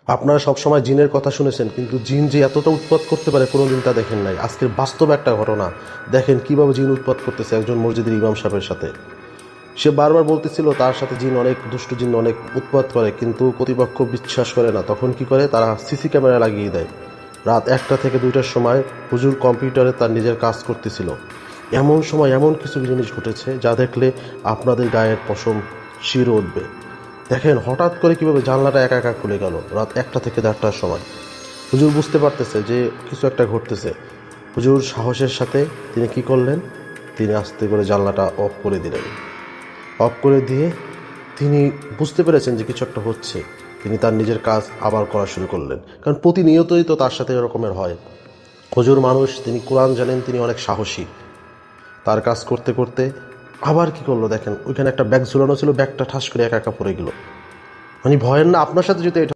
আপনারা সবসময় জিনের কথা শুনেছেন, কিন্তু জিন যে এতটা উৎপাত করতে পারে কোনোদিন তা দেখেন নাই। আজকের বাস্তব একটা ঘটনা দেখেন কিভাবে জিন উৎপাত করতেছে একজন মসজিদের ইমাম সাহেবের সাথে। সে বারবার বলতেছিল তার সাথে জিন অনেক দুষ্ট, জিন অনেক উৎপাত করে, কিন্তু কর্তৃপক্ষ বিশ্বাস করে না। তখন কি করে, তারা সিসি ক্যামেরা লাগিয়ে দেয়। রাত 1টা থেকে 2টার সময় হুজুর কম্পিউটারে তার নিজের কাজ করতেছিল। এমন সময় এমন কিছু জিনিস ঘটেছে যা দেখলে আপনাদের গায়ের পশম শিরে উঠবে। দেখেন হঠাৎ করে কিভাবে জানলাটা একা একা খুলে গেল রাত 1টা থেকে 4টার সময়। হুজুর বুঝতে পারতেছে যে কিছু একটা ঘটতেছে। হুজুর সাহসের সাথে তিনি কি করলেন, তিনি আস্তে করে জানলাটা অফ করে দিলেন। অফ করে দিয়ে তিনি বুঝতে পেরেছেন যে কিছু একটা হচ্ছে। তিনি তার নিজের কাজ আবার করা শুরু করলেন, কারণ প্রতিনিয়তই তো তার সাথে এরকমের হয়। হুজুর মানুষ, তিনি কোরআন জানেন, তিনি অনেক সাহসী। তার কাজ করতে করতে আবার কি করলো দেখেন, ওইখানে একটা ব্যাগ ঝুলানো ছিল, ব্যাগটা ঠাস করে একা একা পড়ে গেল। মানে ভয়ের না, আপনার সাথে যদি এটা